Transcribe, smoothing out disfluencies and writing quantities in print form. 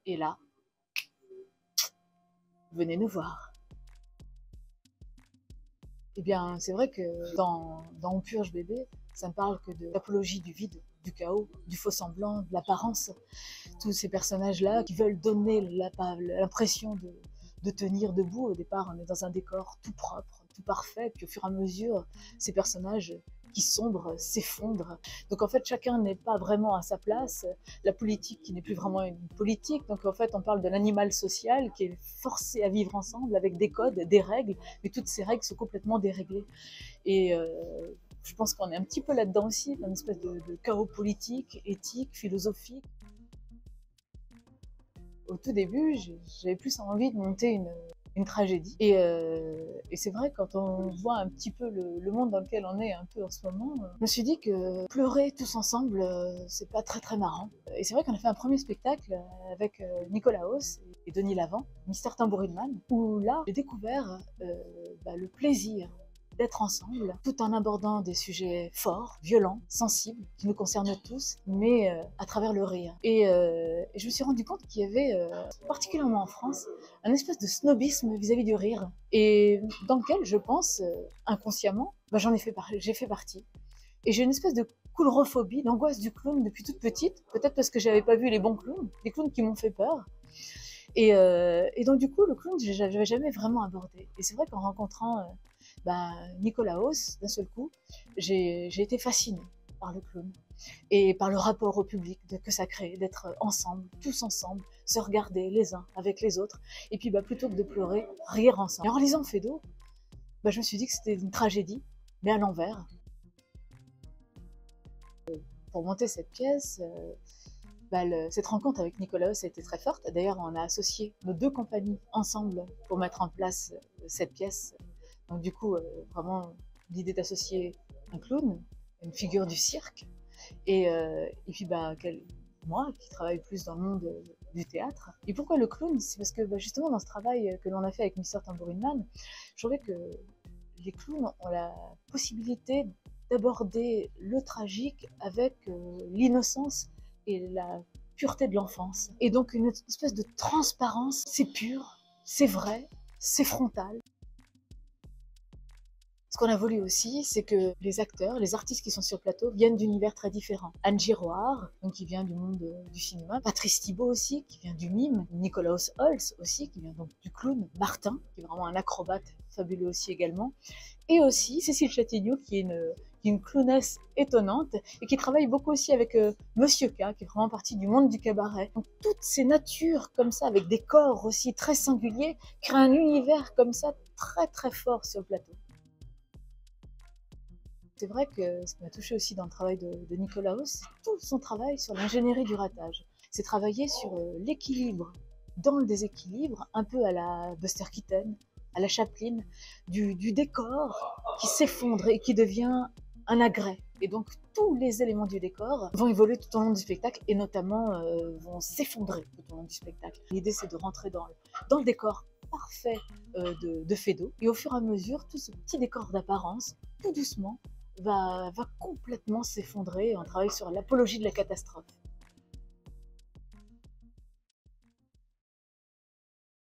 Et là, venez nous voir. Eh bien, c'est vrai que dans On purge bébé, ça ne parle que de l'apologie du vide, du chaos, du faux semblant, de l'apparence. Tous ces personnages-là qui veulent donner l'impression de tenir debout. Au départ, on est dans un décor tout propre, tout parfait, puis au fur et à mesure, ces personnages qui sombrent, s'effondrent. Donc en fait, chacun n'est pas vraiment à sa place. La politique qui n'est plus vraiment une politique. Donc en fait, on parle de l'animal social qui est forcé à vivre ensemble avec des codes, des règles, mais toutes ces règles sont complètement déréglées. Et je pense qu'on est un petit peu là-dedans aussi, dans une espèce de chaos politique, éthique, philosophique. Au tout début, j'avais plus envie de monter une tragédie. Et c'est vrai, quand on voit un petit peu le monde dans lequel on est un peu en ce moment, je me suis dit que pleurer tous ensemble, c'est pas très très marrant. Et c'est vrai qu'on a fait un premier spectacle avec Nicolas Hauss et Denis Lavant, Mister Tambourine Man, où là, j'ai découvert le plaisir d'être ensemble, tout en abordant des sujets forts, violents, sensibles, qui nous concernent tous, mais à travers le rire. Et je me suis rendu compte qu'il y avait, particulièrement en France, un espèce de snobisme vis-à-vis du rire, et dans lequel, je pense, inconsciemment, j'ai fait partie. Et j'ai une espèce de coulrophobie, d'angoisse du clown depuis toute petite, peut-être parce que j'avais pas vu les bons clowns, des clowns qui m'ont fait peur. Et donc du coup, le clown, je n'avais jamais vraiment abordé. Et c'est vrai qu'en rencontrant Nicolas Hauss, d'un seul coup, j'ai été fascinée par le clown et par le rapport au public que ça crée, d'être ensemble, tous ensemble, se regarder les uns avec les autres, et puis plutôt que de pleurer, rire ensemble. Et en lisant Feydeau, je me suis dit que c'était une tragédie, mais à l'envers. Pour monter cette pièce, cette rencontre avec Nicolas Hauss a été très forte. D'ailleurs, on a associé nos deux compagnies ensemble pour mettre en place cette pièce. Donc du coup, vraiment, l'idée d'associer un clown, une figure du cirque, et puis moi qui travaille plus dans le monde du théâtre. Et pourquoi le clown? C'est parce que justement dans ce travail que l'on a fait avec Mister Tambourine Man, je trouvais que les clowns ont la possibilité d'aborder le tragique avec l'innocence et la pureté de l'enfance. Et donc une espèce de transparence, c'est pur, c'est vrai, c'est frontal. Ce qu'on a voulu aussi, c'est que les acteurs, les artistes qui sont sur le plateau viennent d'univers très différents. Anne Giroir, donc qui vient du monde du cinéma, Patrice Thibault aussi, qui vient du mime, Nikolaus Holz aussi, qui vient donc du clown, Martin, qui est vraiment un acrobate fabuleux aussi également, et aussi Cécile Chatignou, qui est une clownesse étonnante et qui travaille beaucoup aussi avec Monsieur K, qui est vraiment partie du monde du cabaret. Donc toutes ces natures comme ça, avec des corps aussi très singuliers, créent un univers comme ça très très fort sur le plateau. C'est vrai que ce qui m'a touché aussi dans le travail de Nicolas Hauss, c'est tout son travail sur l'ingénierie du ratage. C'est travailler sur l'équilibre dans le déséquilibre, un peu à la Buster Keaton, à la Chaplin, du décor qui s'effondre et qui devient un agrès. Et donc tous les éléments du décor vont évoluer tout au long du spectacle et notamment vont s'effondrer tout au long du spectacle. L'idée c'est de rentrer dans le décor parfait de Feydeau, et au fur et à mesure, tout ce petit décor d'apparence, tout doucement, va complètement s'effondrer. On travaille sur l'apologie de la catastrophe.